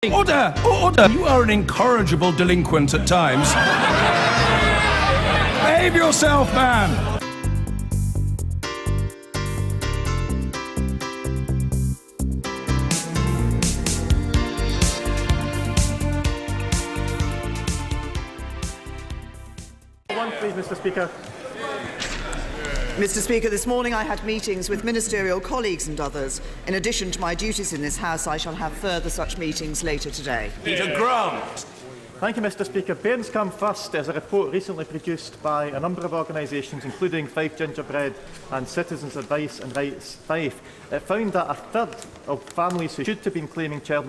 Order! Order! You are an incorrigible delinquent at times. Behave yourself, man! One, please, Mr. Speaker. Mr. Speaker, this morning I had meetings with ministerial colleagues and others. In addition to my duties in this House, I shall have further such meetings later today. Peter Grant. Thank you, Mr. Speaker. Parents Come First is a report recently produced by a number of organisations, including Fife Gingerbread and Citizens Advice and Rights Fife. It found that a third of families who should have been claiming child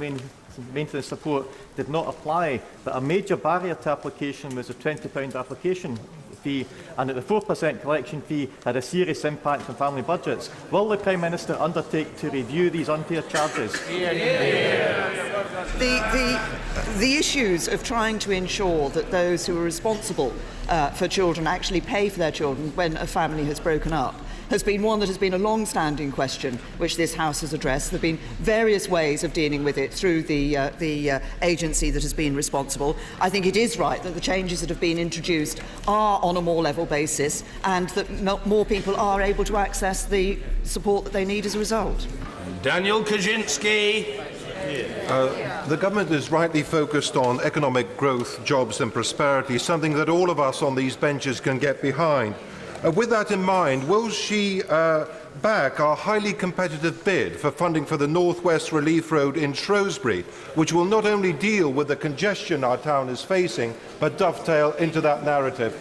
maintenance support did not apply, that a major barrier to application was a £20 application fee, and that the 4% collection fee had a serious impact on family budgets. Will the Prime Minister undertake to review these unfair charges? The issues of trying to ensure that those who are responsible for children actually pay for their children when a family has broken up has been one that has been a long-standing question which this House has addressed. There have been various ways of dealing with it through the agency that has been responsible. I think it is right that the changes that have been introduced are on a more level basis and that more people are able to access the support that they need as a result. Daniel Kaczynski. The government is rightly focused on economic growth, jobs and prosperity, something that all of us on these benches can get behind. With that in mind, will she back our highly competitive bid for funding for the North West Relief Road in Shrewsbury, which will not only deal with the congestion our town is facing, but dovetail into that narrative?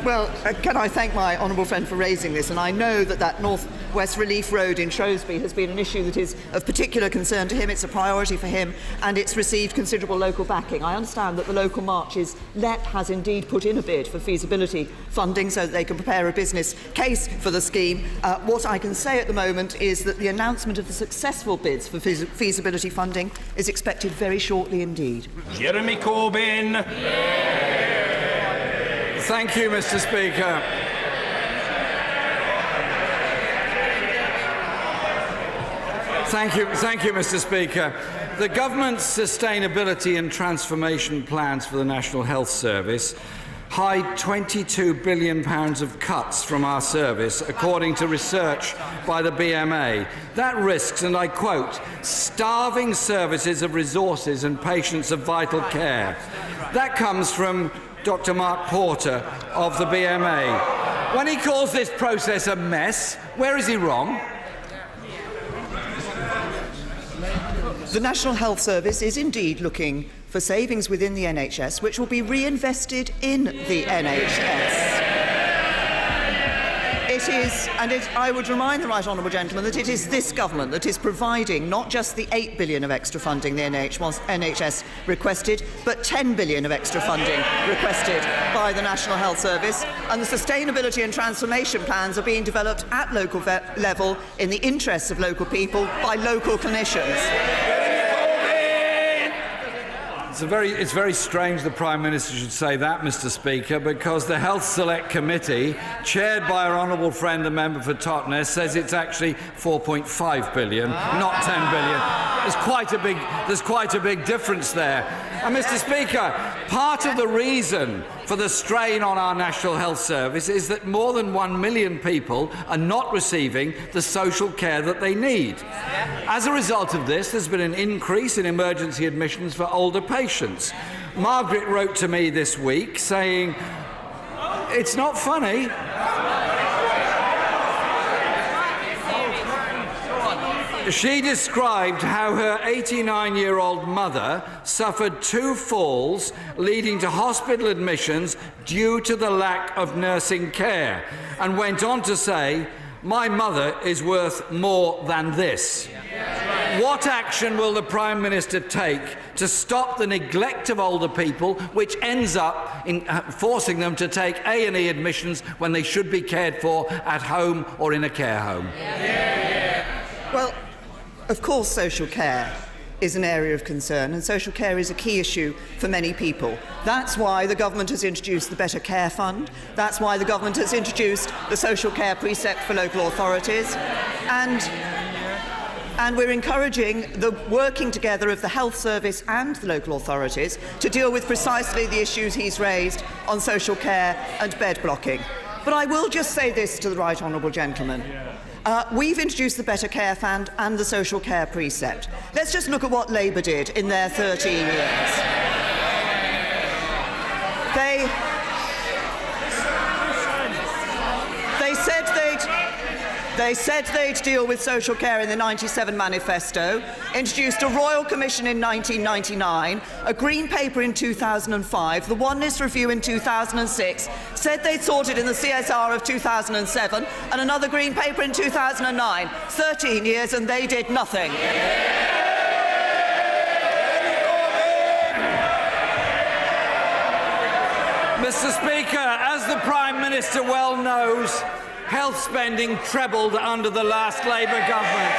Well, can I thank my honourable friend for raising this? And I know that North West Relief Road in Shrewsbury has been an issue that is of particular concern to him. It's a priority for him, and it's received considerable local backing. I understand that the local marches, LEP has indeed put in a bid for feasibility funding so that they can prepare a business case for the scheme. What I can say at the moment is that the announcement of the successful bids for feasibility funding is expected very shortly indeed. Jeremy Corbyn. Thank you, Mr. Speaker. Thank you, Mr. Speaker. The government's sustainability and transformation plans for the National Health Service hide £22 billion of cuts from our service, according to research by the BMA. That risks, and I quote, starving services of resources and patients of vital care. That comes from Dr. Mark Porter of the BMA. When he calls this process a mess, where is he wrong? The National Health Service is indeed looking for savings within the NHS, which will be reinvested in the NHS. It is, and I would remind the right honourable gentleman that it is this government that is providing not just the £8 billion of extra funding the NHS requested, but £10 billion of extra funding requested by the National Health Service. And the sustainability and transformation plans are being developed at local level in the interests of local people by local clinicians. It's very strange the Prime Minister should say that, Mr. Speaker, because the Health Select Committee, chaired by our honourable friend, the member for Totnes, says it's actually £4.5 billion, not £10 billion. There's quite a big difference there. And, Mr. Speaker, part of the reason for the strain on our National Health Service is that more than 1 million people are not receiving the social care that they need. As a result of this, there's been an increase in emergency admissions for older patients. Margaret wrote to me this week saying, "It's not funny." She described how her 89-year-old mother suffered 2 falls leading to hospital admissions due to the lack of nursing care, and went on to say, "My mother is worth more than this." What action will the Prime Minister take to stop the neglect of older people, which ends up in forcing them to take A&E admissions when they should be cared for at home or in a care home? Well, of course, social care is an area of concern, and social care is a key issue for many people. That's why the government has introduced the Better Care Fund. That's why the government has introduced the social care precept for local authorities. And And we're encouraging the working together of the health service and the local authorities to deal with precisely the issues he's raised on social care and bed blocking. But I will just say this to the right honourable gentleman. We've introduced the Better Care Fund and the Social Care Precept. Let's just look at what Labour did in their 13 years. They said they'd deal with social care in the 97 manifesto, introduced a Royal Commission in 1999, a Green Paper in 2005, the Oneness Review in 2006, said they'd sorted in the CSR of 2007, and another Green Paper in 2009. 13 years and they did nothing. Mr. Speaker, as the Prime Minister well knows, health spending trebled under the last Labour government.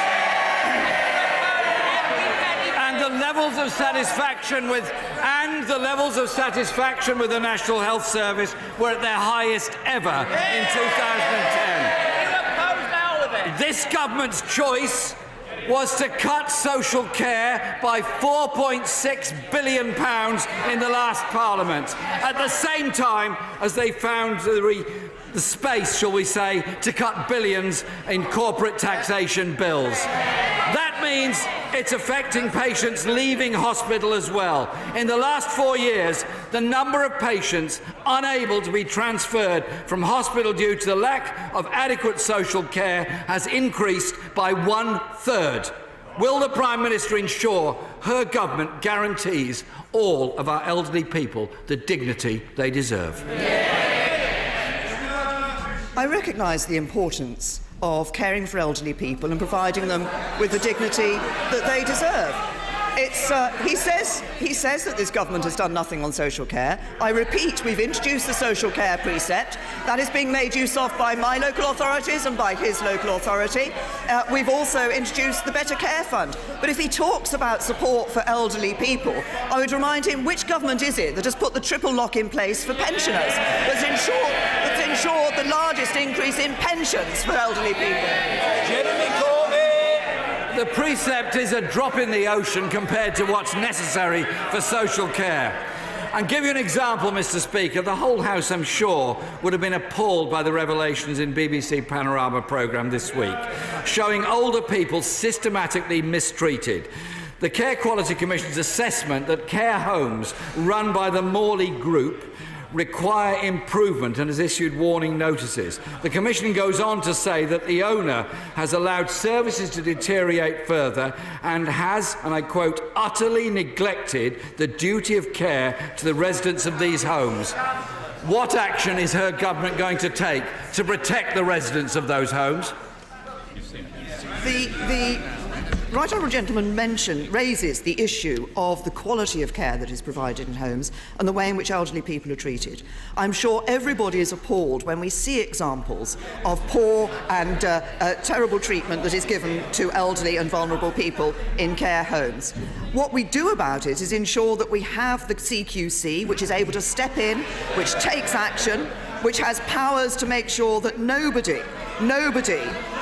And the levels of satisfaction with the National Health Service were at their highest ever in 2010. This government's choice was to cut social care by £4.6 billion in the last Parliament, at the same time as they found the space, shall we say, to cut billions in corporate taxation bills. That means it's affecting patients leaving hospital as well. In the last 4 years, the number of patients unable to be transferred from hospital due to the lack of adequate social care has increased by 1/3. Will the Prime Minister ensure her government guarantees all of our elderly people the dignity they deserve? I recognise the importance of caring for elderly people and providing them with the dignity that they deserve. He says that this government has done nothing on social care. I repeat, we've introduced the social care precept. That is being made use of by my local authorities and by his local authority. We've also introduced the Better Care Fund. But if he talks about support for elderly people, I would remind him, which government is it that has put the triple lock in place for pensioners, that's ensured the largest increase in pensions for elderly people? The precept is a drop in the ocean compared to what's necessary for social care. And give you an example, Mr. Speaker, the whole House, I'm sure, would have been appalled by the revelations in BBC Panorama programme this week, showing older people systematically mistreated. The Care Quality Commission's assessment that care homes run by the Morley Group require improvement and has issued warning notices. The Commission goes on to say that the owner has allowed services to deteriorate further and has, and I quote, utterly neglected the duty of care to the residents of these homes. What action is her government going to take to protect the residents of those homes? The right honourable gentleman raises the issue of the quality of care that is provided in homes and the way in which elderly people are treated. I'm sure everybody is appalled when we see examples of poor and terrible treatment that is given to elderly and vulnerable people in care homes. What we do about it is ensure that we have the CQC, which is able to step in, which takes action, which has powers to make sure that nobody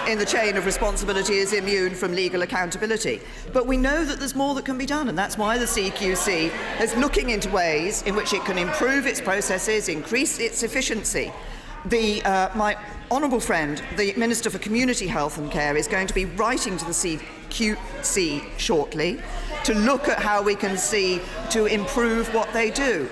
in the chain of responsibility is immune from legal accountability. But we know that there's more that can be done, and that's why the CQC is looking into ways in which it can improve its processes, increase its efficiency. My honourable friend, the Minister for Community Health and Care, is going to be writing to the CQC shortly to look at how we can see to improve what they do.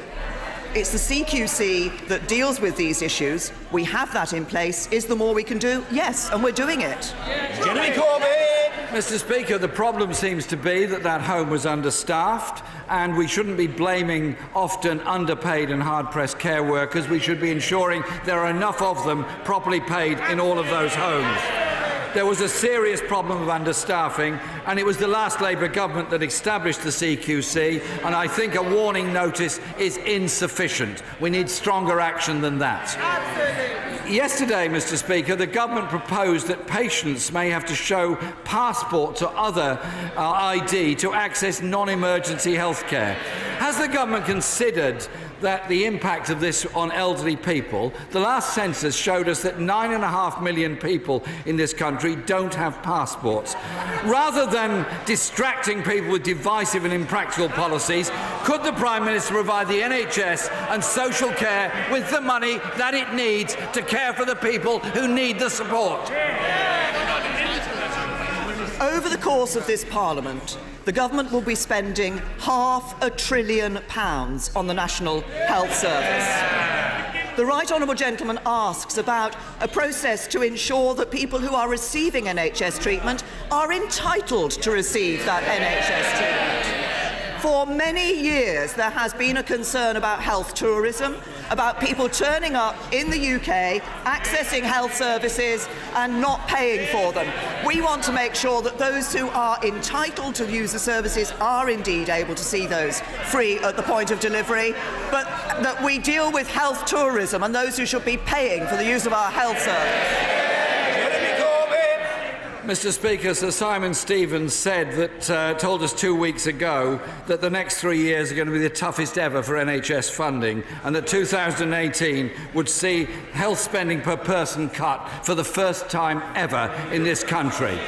It's the CQC that deals with these issues. We have that in place. Is there more we can do? Yes, and we're doing it. Jeremy Corbyn! Mr. Speaker, the problem seems to be that home was understaffed, and we shouldn't be blaming often underpaid and hard-pressed care workers. We should be ensuring there are enough of them properly paid in all of those homes. There was a serious problem of understaffing, and it was the last Labour government that established the CQC, and I think a warning notice is insufficient. We need stronger action than that. Absolutely. Yesterday, Mr. Speaker, the government proposed that patients may have to show passports or other ID to access non-emergency health care. Has the government considered that the impact of this on elderly people, the last census showed us that 9.5 million people in this country don't have passports. Rather than distracting people with divisive and impractical policies, could the Prime Minister provide the NHS and social care with the money that it needs to care for the people who need the support? Over the course of this Parliament, the government will be spending £500 billion on the National Health Service. The Right Honourable Gentleman asks about a process to ensure that people who are receiving NHS treatment are entitled to receive that NHS treatment. For many years, there has been a concern about health tourism, about people turning up in the UK, accessing health services and not paying for them. We want to make sure that those who are entitled to use the services are indeed able to see those free at the point of delivery, but that we deal with health tourism and those who should be paying for the use of our health service. Mr. Speaker, Sir Simon Stevens said that, told us 2 weeks ago that the next 3 years are going to be the toughest ever for NHS funding, and that 2018 would see health spending per person cut for the first time ever in this country.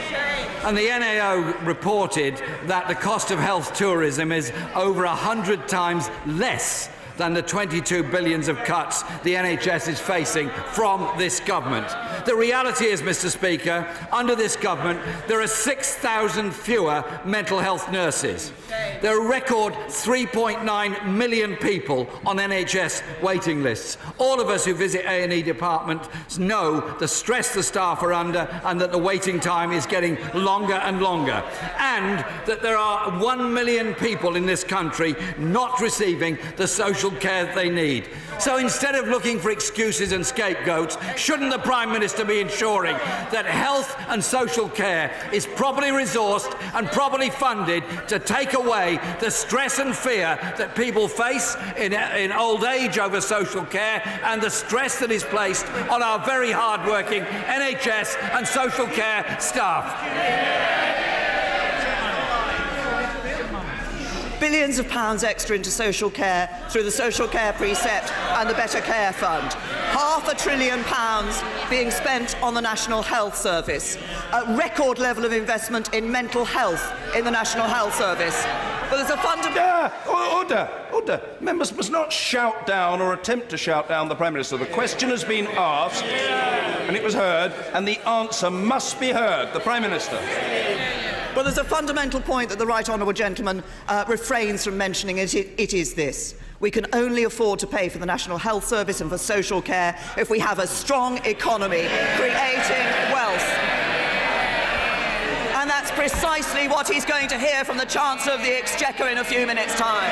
And the NAO reported that the cost of health tourism is over 100 times less than the 22 billion of cuts the NHS is facing from this government. The reality is, Mr. Speaker, under this government there are 6,000 fewer mental health nurses. There are a record 3.9 million people on NHS waiting lists. All of us who visit A&E departments know the stress the staff are under and that the waiting time is getting longer and longer. And that there are 1 million people in this country not receiving the social care they need. So instead of looking for excuses and scapegoats, shouldn't the Prime Minister be ensuring that health and social care is properly resourced and properly funded to take away the stress and fear that people face in old age over social care and the stress that is placed on our very hard-working NHS and social care staff? Billions of pounds extra into social care through the Social Care Precept and the Better Care Fund. £500 billion being spent on the National Health Service. A record level of investment in mental health in the National Health Service. But there's a fundamental... Order. Members must not shout down or attempt to shout down the Prime Minister. The question has been asked and it was heard, and the answer must be heard. The Prime Minister. Well, there's a fundamental point that the Right Honourable Gentleman refrains from mentioning. It is this. We can only afford to pay for the National Health Service and for social care if we have a strong economy creating wealth. And that's precisely what he's going to hear from the Chancellor of the Exchequer in a few minutes' time.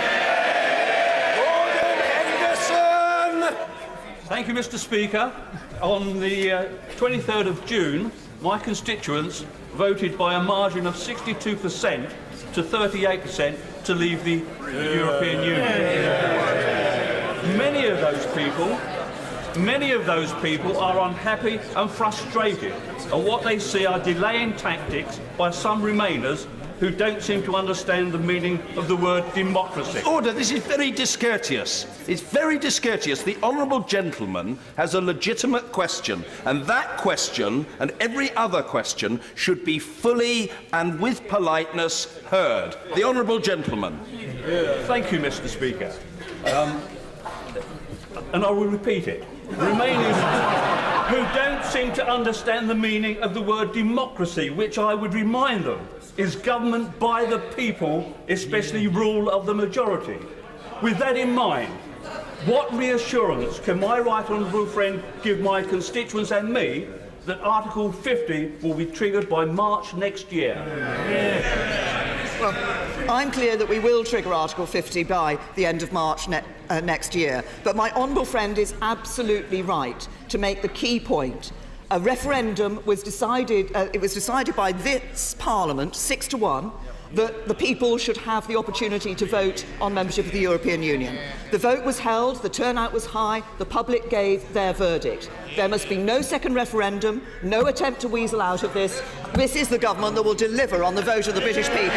Thank you, Mr. Speaker. On the 23rd of June, my constituents voted by a margin of 62% to 38% to leave the European Union. Many of those people are unhappy and frustrated at what they see are delaying tactics by some Remainers who don't seem to understand the meaning of the word democracy. Order, this is very discourteous. It's very discourteous. The Honourable Gentleman has a legitimate question, and that question, and every other question, should be fully and with politeness heard. The Honourable Gentleman. Thank you, Mr. Speaker. And I will repeat it. Remainers who don't seem to understand the meaning of the word democracy, which I would remind them is government by the people, especially rule of the majority. With that in mind, what reassurance can my right honourable friend give my constituents and me that Article 50 will be triggered by March next year? Well, I'm clear that we will trigger Article 50 by the end of March next year, but my honourable friend is absolutely right to make the key point. A referendum was decided, it was decided by this Parliament, 6-1, that the people should have the opportunity to vote on membership of the European Union. The vote was held, the turnout was high, the public gave their verdict. There must be no second referendum, no attempt to weasel out of this. This is the government that will deliver on the vote of the British people.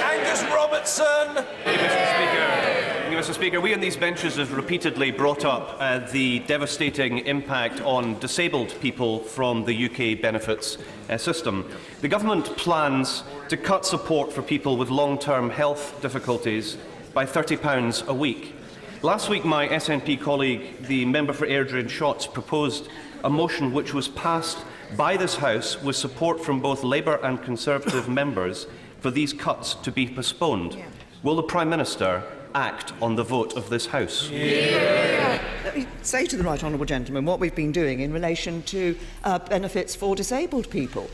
Angus Robertson. Mr. Speaker. Mr. Speaker. We on these benches have repeatedly brought up the devastating impact on disabled people from the UK benefits system. The government plans to cut support for people with long-term health difficulties by £30 a week. Last week, my SNP colleague, the member for Airdrie and Shotts, proposed a motion which was passed by this House with support from both Labour and Conservative members for these cuts to be postponed. Will the Prime Minister act on the vote of this House? Let me say to the right honourable gentleman what we've been doing in relation to benefits for disabled people.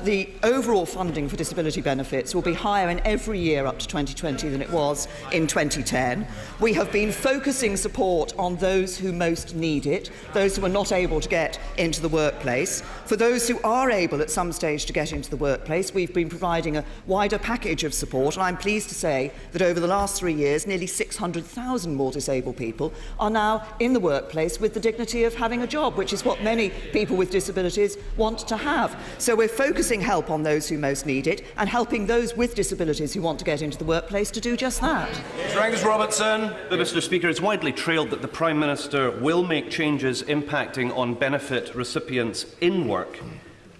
The overall funding for disability benefits will be higher in every year up to 2020 than it was in 2010. We have been focusing support on those who most need it, those who are not able to get into the workplace. For those who are able at some stage to get into the workplace, we've been providing a wider package of support, and I'm pleased to say that over the last 3 years, nearly 600,000 more disabled people are now in the workplace with the dignity of having a job, which is what many people with disabilities want to have. So we're focusing help on those who most need it and helping those with disabilities who want to get into the workplace to do just that. Mr. Angus Robertson. Mr. Speaker, it's widely trailed that the Prime Minister will make changes impacting on benefit recipients in work.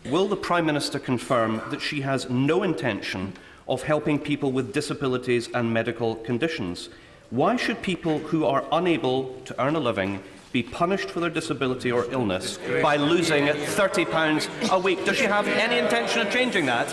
Will the Prime Minister confirm that she has no intention of helping people with disabilities and medical conditions? Why should people who are unable to earn a living be punished for their disability or illness by losing £30 a week? Does she have any intention of changing that?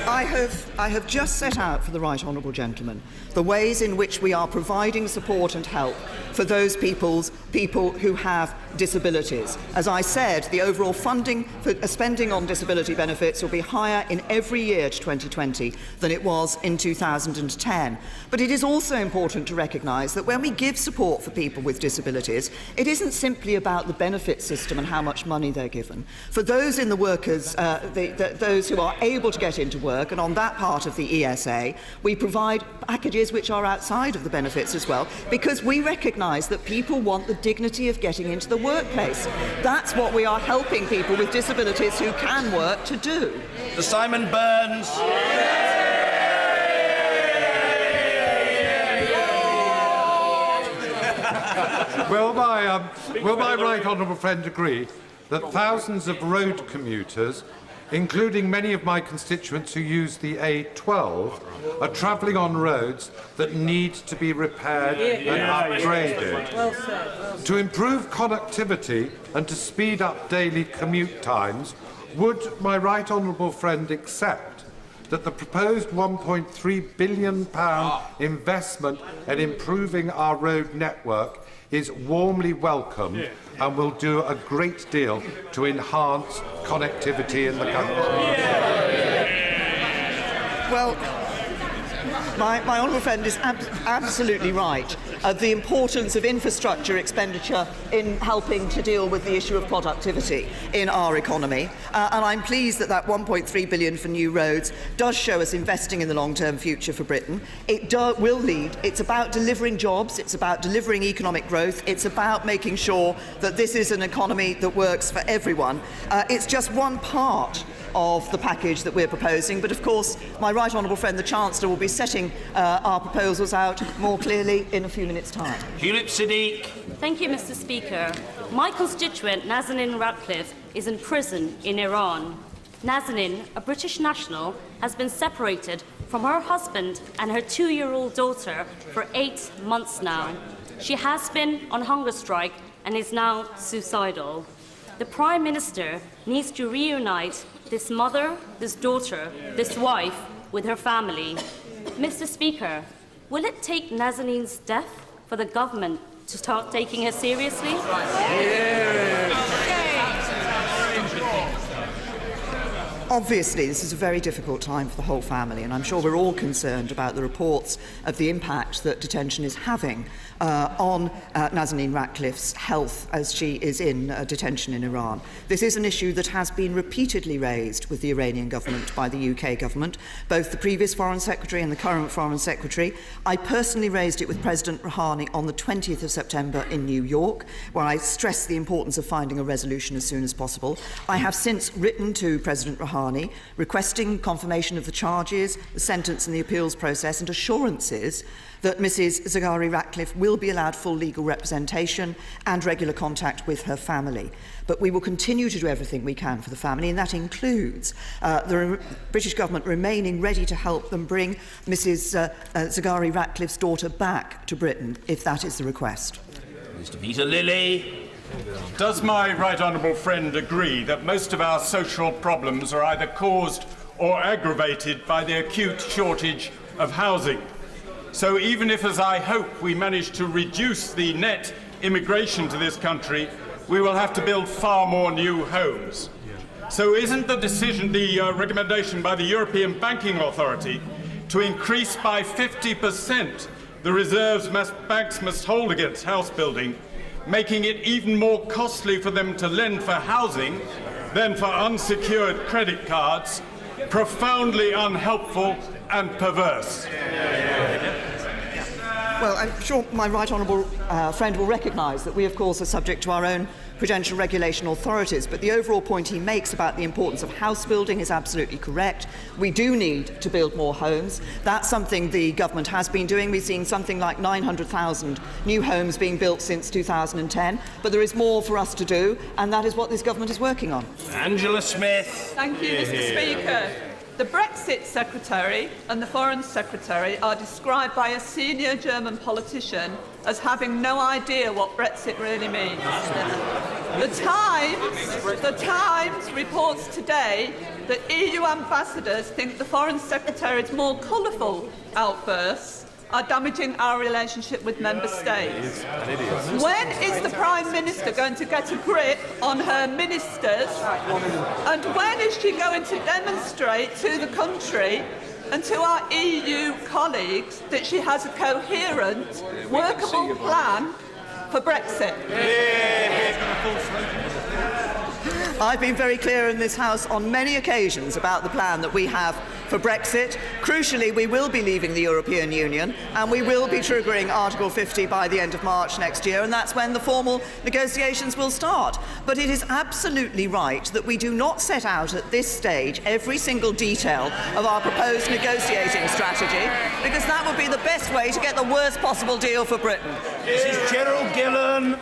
I have just set out for the right honourable gentleman the ways in which we are providing support and help for those people who have disabilities. As I said, the overall funding for spending on disability benefits will be higher in every year to 2020 than it was in 2010. But it is also important to recognise that when we give support for people with disabilities, it isn't simply about the benefit system and how much money they're given. For those in the workers, those who are able to get into work, and on that part of the ESA, we provide packages which are outside of the benefits as well, because we recognise that people want the dignity of getting into the workplace. That's what we are helping people with disabilities who can work to do. Mr. Simon Burns. Will my right honourable friend agree that thousands of road commuters, including many of my constituents who use the A12, are travelling on roads that need to be repaired and upgraded? To improve connectivity and to speed up daily commute times, would my right honourable friend accept that the proposed £1.3 billion investment in improving our road network is warmly welcomed and will do a great deal to enhance connectivity in the country? Well, my honourable friend is absolutely right. The importance of infrastructure expenditure in helping to deal with the issue of productivity in our economy. And I'm pleased that that £1.3 billion for new roads does show us investing in the long-term future for Britain. It will lead. It's about delivering jobs. It's about delivering economic growth. It's about making sure that this is an economy that works for everyone. It's just one part of the package that we're proposing, but of course my right honourable friend the Chancellor will be setting our proposals out more clearly in a few minutes' time. Tulip Siddiq. Thank you, Mr. Speaker. My constituent Nazanin Ratcliffe is in prison in Iran. Nazanin, a British national, has been separated from her husband and her 2-year-old daughter for 8 months now. She has been on hunger strike and is now suicidal. The Prime Minister needs to reunite this mother, this daughter, this wife with her family. Mr. Speaker, will it take Nazanin's death for the government to start taking her seriously? Obviously, this is a very difficult time for the whole family, and I'm sure we're all concerned about the reports of the impact that detention is having on Nazanin Ratcliffe's health as she is in detention in Iran. This is an issue that has been repeatedly raised with the Iranian government by the UK government, both the previous Foreign Secretary and the current Foreign Secretary. I personally raised it with President Rouhani on the 20th of September in New York, where I stressed the importance of finding a resolution as soon as possible. I have since written to President Rouhani Rouhani, requesting confirmation of the charges, the sentence and the appeals process, and assurances that Mrs Zaghari Ratcliffe will be allowed full legal representation and regular contact with her family. But we will continue to do everything we can for the family, and that includes the British government remaining ready to help them bring Mrs Zaghari Ratcliffe's daughter back to Britain, if that is the request. Mr. Peter Lilly. Does my right honourable friend agree that most of our social problems are either caused or aggravated by the acute shortage of housing? So even if, as I hope, we manage to reduce the net immigration to this country, we will have to build far more new homes. So isn't the recommendation by the European Banking Authority to increase by 50% the reserves banks must hold against house building, making it even more costly for them to lend for housing than for unsecured credit cards, profoundly unhelpful and perverse? Well, I'm sure my right honourable friend will recognise that we, of course, are subject to our own prudential regulation authorities, but the overall point he makes about the importance of house building is absolutely correct. We do need to build more homes. That's something the government has been doing. We've seen something like 900,000 new homes being built since 2010, but there is more for us to do, and that is what this government is working on. Angela Smith. Thank you, Mr. Speaker. The Brexit Secretary and the Foreign Secretary are described by a senior German politician as having no idea what Brexit really means. The Times reports today that EU ambassadors think the Foreign Secretary's more colourful outbursts are damaging our relationship with Member States. When is the Prime Minister going to get a grip on her ministers? And when is she going to demonstrate to the country and to our EU colleagues that she has a coherent, workable plan for Brexit? I've been very clear in this House on many occasions about the plan that we have for Brexit. Crucially, we will be leaving the European Union and we will be triggering Article 50 by the end of March next year, and that's when the formal negotiations will start. But it is absolutely right that we do not set out at this stage every single detail of our proposed negotiating strategy, because that would be the best way to get the worst possible deal for Britain. Mrs. Gerald Gillan.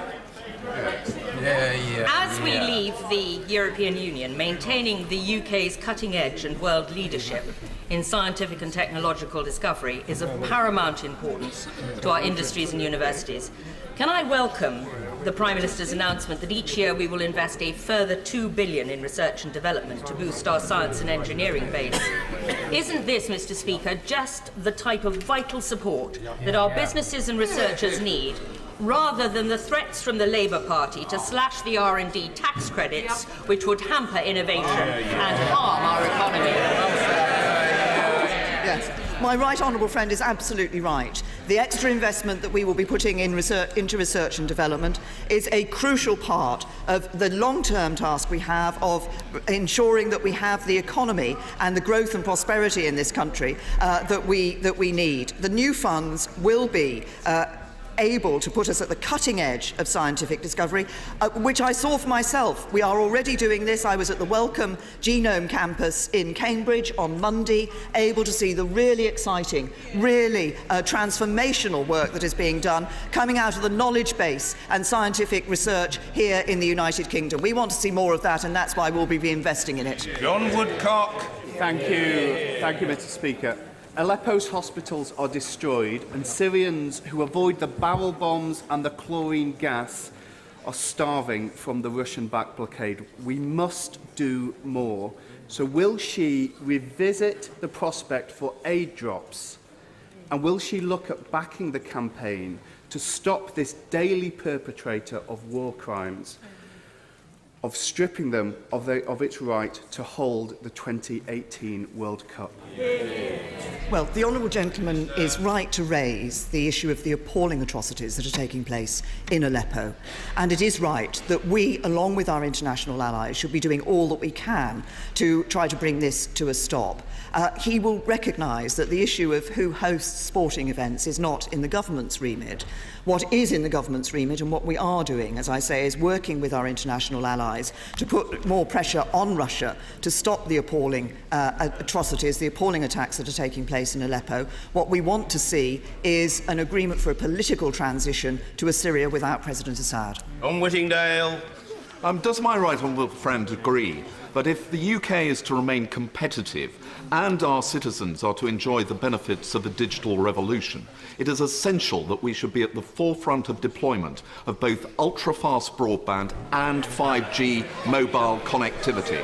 As we leave the European Union, maintaining the UK's cutting edge and world leadership in scientific and technological discovery is of paramount importance to our industries and universities. Can I welcome the Prime Minister's announcement that each year we will invest a further £2 billion in research and development to boost our science and engineering base? Isn't this, Mr. Speaker, just the type of vital support that our businesses and researchers need, rather than the threats from the Labour Party to slash the R&D tax credits, which would hamper innovation and harm our economy? Yes. My right honourable friend is absolutely right. The extra investment that we will be putting in into research and development is a crucial part of the long-term task we have of ensuring that we have the economy and the growth and prosperity in this country that we need. The new funds will be able to put us at the cutting edge of scientific discovery, which I saw for myself. We are already doing this. I was at the Wellcome Genome Campus in Cambridge on Monday, able to see the really exciting, really transformational work that is being done, coming out of the knowledge base and scientific research here in the United Kingdom. We want to see more of that, and that's why we'll be investing in it. John Woodcock. Thank you, Mr. Speaker. Aleppo's hospitals are destroyed, and Syrians who avoid the barrel bombs and the chlorine gas are starving from the Russian-backed blockade. We must do more. So will she revisit the prospect for aid drops? And will she look at backing the campaign to stop this daily perpetrator of war crimes, of stripping them of its right to hold the 2018 World Cup? Well, the honourable gentleman is right to raise the issue of the appalling atrocities that are taking place in Aleppo. And it is right that we, along with our international allies, should be doing all that we can to try to bring this to a stop. He will recognise that the issue of who hosts sporting events is not in the government's remit. What is in the government's remit and what we are doing, as I say, is working with our international allies to put more pressure on Russia to stop the appalling atrocities, the appalling attacks that are taking place in Aleppo. What we want to see is an agreement for a political transition to a Syria without President Assad. On Whittingdale. Does my right honourable friend agree that if the UK is to remain competitive and our citizens are to enjoy the benefits of a digital revolution, it is essential that we should be at the forefront of deployment of both ultra-fast broadband and 5G mobile connectivity?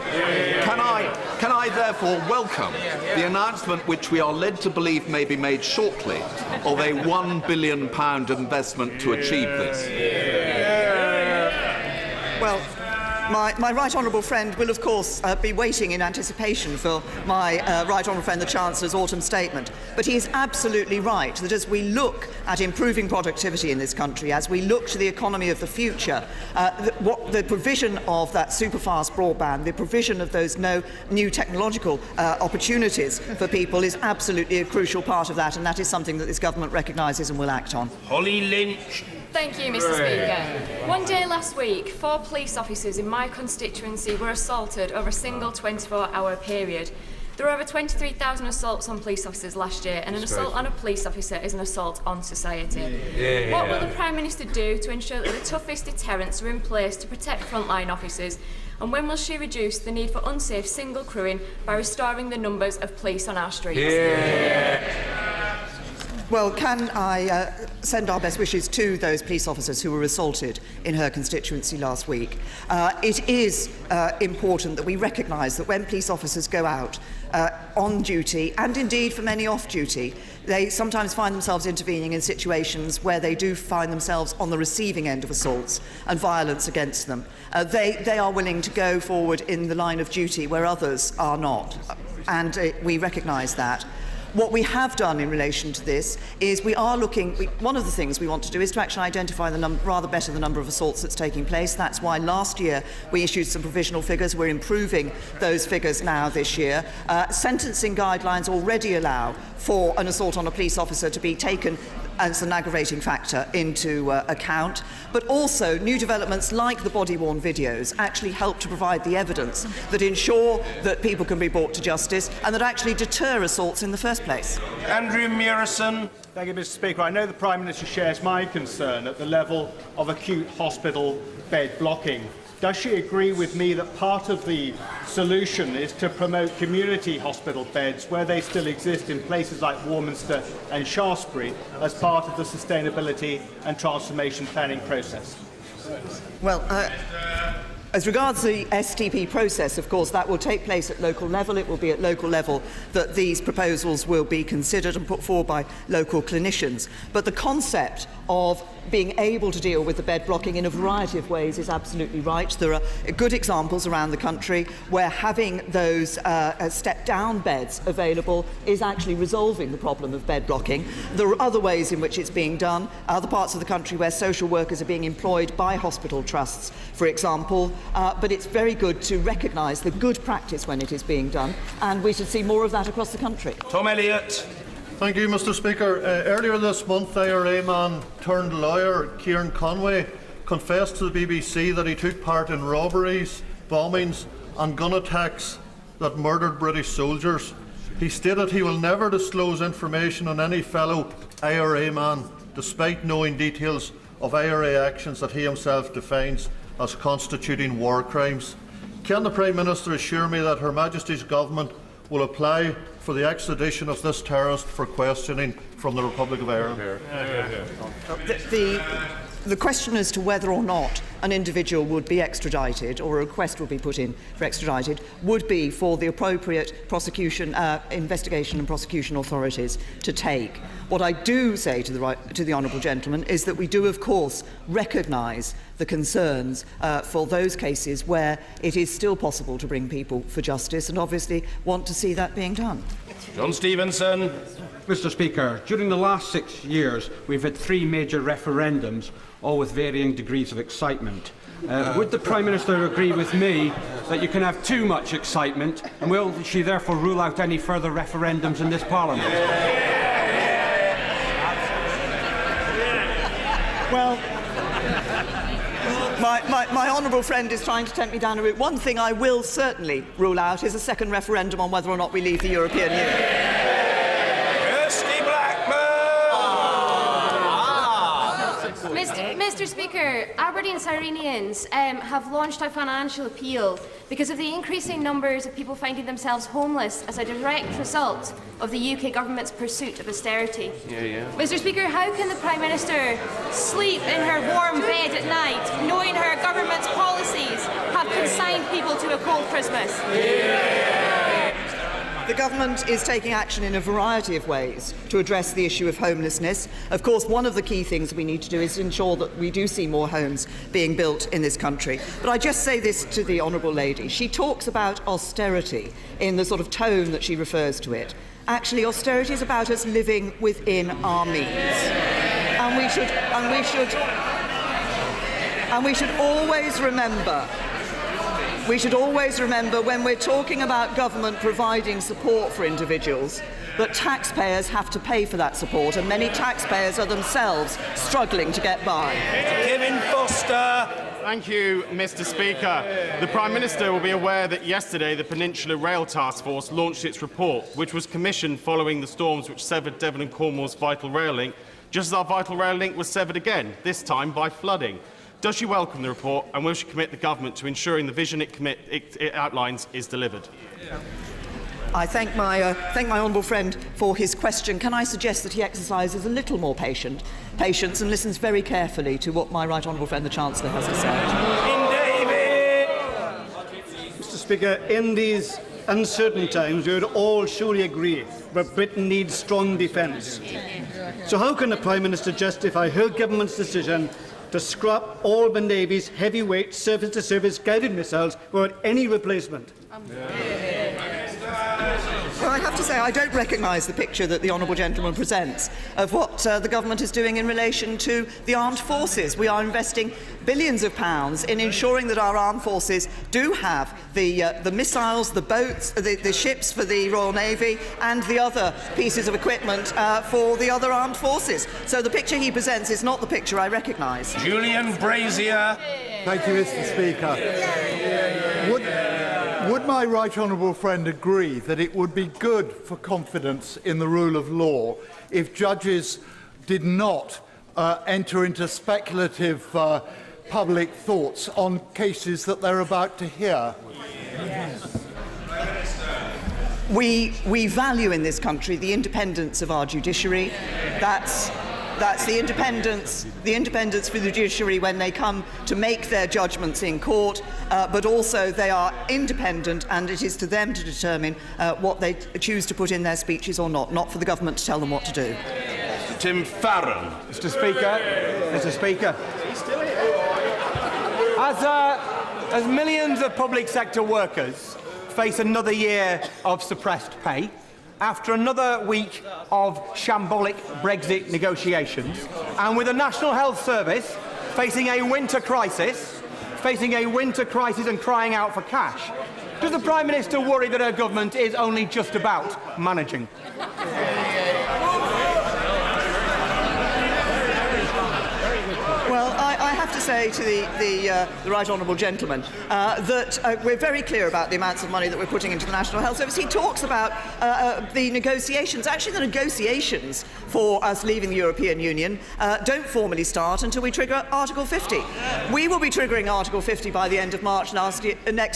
Can I therefore welcome the announcement, which we are led to believe may be made shortly, of a £1 billion investment to achieve this? Well, my right honourable friend will, of course, be waiting in anticipation for my right honourable friend, the Chancellor's autumn statement. But he is absolutely right that as we look at improving productivity in this country, as we look to the economy of the future, the provision of that super-fast broadband, the provision of those new technological opportunities for people is absolutely a crucial part of that, and that is something that this government recognises and will act on. Holly Lynch. Thank you, Mr. Speaker. One day last week, 4 police officers in my constituency were assaulted over a single 24-hour period. There were over 23,000 assaults on police officers last year, and an assault on a police officer is an assault on society. What will the Prime Minister do to ensure that the toughest deterrents are in place to protect frontline officers? And when will she reduce the need for unsafe single crewing by restoring the numbers of police on our streets? Well, can I send our best wishes to those police officers who were assaulted in her constituency last week? It is important that we recognise that when police officers go out on duty, and indeed for many off duty, they sometimes find themselves intervening in situations where they do find themselves on the receiving end of assaults and violence against them. They are willing to go forward in the line of duty where others are not, and we recognise that. What we have done in relation to this is one of the things we want to do is to actually identify rather better the number of assaults that's taking place. That's why last year we issued some provisional figures. We're improving those figures now this year. Sentencing guidelines already allow for an assault on a police officer to be taken as an aggravating factor into account, but also new developments like the body-worn videos actually help to provide the evidence that ensure that people can be brought to justice and that actually deter assaults in the first place. Andrew Murison. Thank you, Mr. Speaker. I know the Prime Minister shares my concern at the level of acute hospital bed blocking. Does she agree with me that part of the solution is to promote community hospital beds where they still exist in places like Warminster and Shaftesbury as part of the sustainability and transformation planning process? Well, as regards the STP process, of course, that will take place at local level. It will be at local level that these proposals will be considered and put forward by local clinicians. But the concept of being able to deal with the bed blocking in a variety of ways is absolutely right. There are good examples around the country where having those step-down beds available is actually resolving the problem of bed blocking. There are other ways in which it's being done, other parts of the country where social workers are being employed by hospital trusts, for example, but it's very good to recognise the good practice when it is being done, and we should see more of that across the country. Tom Elliott. Thank you, Mr. Speaker. Earlier this month, IRA man turned lawyer Kieran Conway confessed to the BBC that he took part in robberies, bombings and gun attacks that murdered British soldiers. He stated he will never disclose information on any fellow IRA man, despite knowing details of IRA actions that he himself defines as constituting war crimes. Can the Prime Minister assure me that Her Majesty's Government will apply for the extradition of this terrorist for questioning from the Republic of Ireland? The question as to whether or not an individual would be extradited or a request would be put in for extradited would be for the appropriate prosecution, investigation and prosecution authorities to take. What I do say to the honourable gentleman is that we do, of course, recognise the concerns for those cases where it is still possible to bring people for justice, and obviously want to see that being done. John Stevenson. Mr. Speaker, during the last 6 years, we've had 3 major referendums, all with varying degrees of excitement. Would the Prime Minister agree with me that you can have too much excitement, and will she therefore rule out any further referendums in this Parliament? Well, my honourable friend is trying to tempt me down a route. One thing I will certainly rule out is a second referendum on whether or not we leave the European Union. Mr. Speaker, Aberdeen Cyrenians have launched a financial appeal because of the increasing numbers of people finding themselves homeless as a direct result of the UK government's pursuit of austerity. Mr. Speaker, how can the Prime Minister sleep in her warm bed at night knowing her government's policies have consigned people to a cold Christmas? The government is taking action in a variety of ways to address the issue of homelessness. Of course, one of the key things we need to do is ensure that we do see more homes being built in this country. But I just say this to the honourable lady. She talks about austerity in the sort of tone that she refers to it. Actually, austerity is about us living within our means. And we should always remember when we're talking about government providing support for individuals that taxpayers have to pay for that support, and many taxpayers are themselves struggling to get by. Kevin Foster. Thank you, Mr. Speaker. The Prime Minister will be aware that yesterday the Peninsula Rail Task Force launched its report, which was commissioned following the storms which severed Devon and Cornwall's vital rail link, just as our vital rail link was severed again, this time by flooding. Does she welcome the report, and will she commit the government to ensuring the vision it outlines is delivered? I thank my honourable friend for his question. Can I suggest that he exercises a little more patience and listens very carefully to what my right honourable friend the Chancellor has to say? Mr. Speaker, in these uncertain times, we would all surely agree that Britain needs strong defence. So how can the Prime Minister justify her government's decision to scrap all the Navy's heavyweight surface-to-surface guided missiles without any replacement? Well, I have to say I don't recognise the picture that the honourable gentleman presents of what the government is doing in relation to the armed forces. We are investing billions of pounds in ensuring that our armed forces do have the missiles, the boats, the ships for the Royal Navy and the other pieces of equipment for the other armed forces. So the picture he presents is not the picture I recognise. Julian Brazier. Thank you, Mr. Speaker. Would my right honourable friend agree that it would be good for confidence in the rule of law if judges did not enter into speculative public thoughts on cases that they're about to hear? We value in this country the independence of our judiciary. That's the independence for the judiciary when they come to make their judgments in court, but also they are independent, and it is to them to determine what they choose to put in their speeches or not for the government to tell them what to do. Tim Farron. Mr. Speaker, as millions of public sector workers face another year of suppressed pay, after another week of shambolic Brexit negotiations, and with the National Health Service facing a winter crisis and crying out for cash, does the Prime Minister worry that her government is only just about managing? Well, I have to say to the right honourable gentleman that we're very clear about the amounts of money that we're putting into the National Health Service. He talks about the negotiations. Actually, the negotiations for us leaving the European Union don't formally start until we trigger Article 50. We will be triggering Article 50 by the end of March next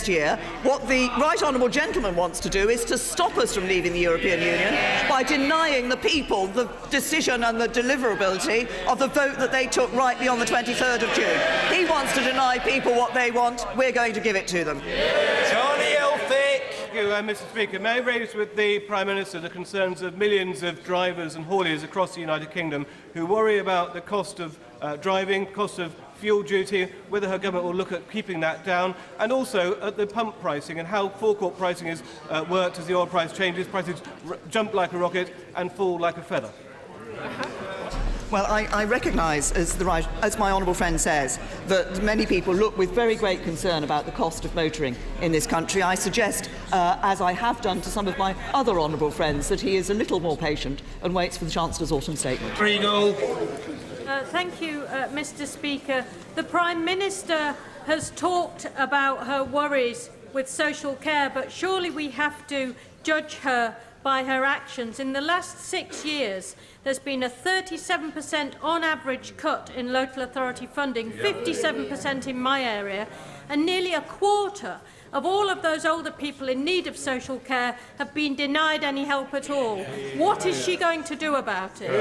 year. What the right honourable gentleman wants to do is to stop us from leaving the European Union by denying the people the decision and the deliverability of the vote that they took rightly on the 23rd of June. He wants to deny people what they want. We're going to give it to them. Johnny Elphick. you, Mr. Speaker. May I raise with the Prime Minister the concerns of millions of drivers and hauliers across the United Kingdom who worry about the cost of driving, cost of fuel duty, whether her government will look at keeping that down, and also at the pump pricing and how forecourt pricing is worked as the oil price changes. Prices jump like a rocket and fall like a feather. Well, I recognise, as my honourable friend says, that many people look with very great concern about the cost of motoring in this country. I suggest, as I have done to some of my other honourable friends, that he is a little more patient and waits for the Chancellor's autumn statement. Thank you, Mr. Speaker. The Prime Minister has talked about her worries with social care, but surely we have to judge her by her actions. In the last 6 years, there's been a 37% on average cut in local authority funding, 57% in my area, and nearly a quarter of all of those older people in need of social care have been denied any help at all. What is she going to do about it?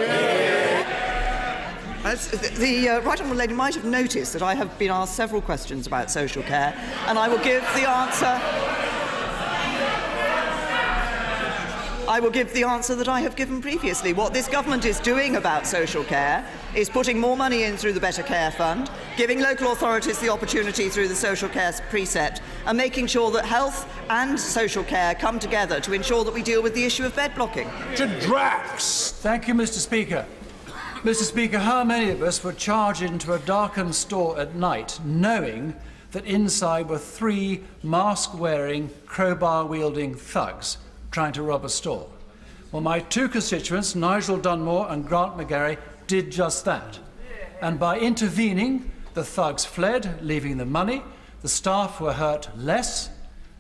As the Right Honourable Lady might have noticed that I have been asked several questions about social care, and I will give the answer. I will give the answer that I have given previously. What this government is doing about social care is putting more money in through the Better Care Fund, giving local authorities the opportunity through the social care precept, and making sure that health and social care come together to ensure that we deal with the issue of bed blocking. To Drax. Thank you, Mr. Speaker. Mr. Speaker, how many of us would charge into a darkened store at night knowing that inside were 3 mask-wearing, crowbar-wielding thugs trying to rob a store? Well, my 2 constituents, Nigel Dunmore and Grant McGarry, did just that. And by intervening, the thugs fled, leaving the money, the staff were hurt less,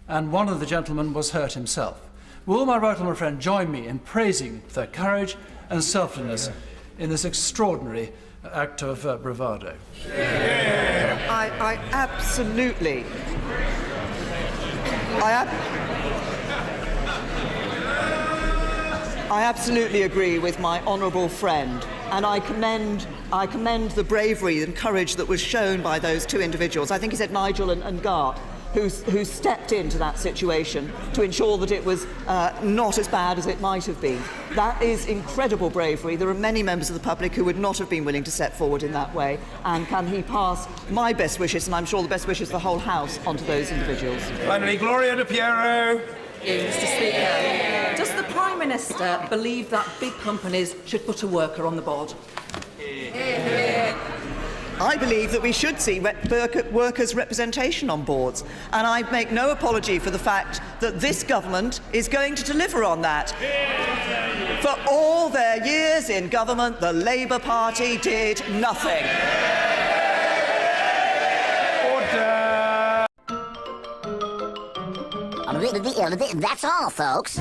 and one of the gentlemen was hurt himself. Will my right honourable friend join me in praising their courage and selflessness in this extraordinary act of bravado? I absolutely... I absolutely agree with my honourable friend, and I commend the bravery and courage that was shown by those 2 individuals. I think he said Nigel and Gart, who stepped into that situation to ensure that it was not as bad as it might have been. That is incredible bravery. There are many members of the public who would not have been willing to step forward in that way, and can he pass my best wishes, and I'm sure the best wishes of the whole House, onto those individuals. Finally, Gloria De Piero. Mr. Speaker, does the Prime Minister believe that big companies should put a worker on the board? I believe that we should see workers' representation on boards, and I make no apology for the fact that this government is going to deliver on that. For all their years in government, the Labour Party did nothing. That's all, folks.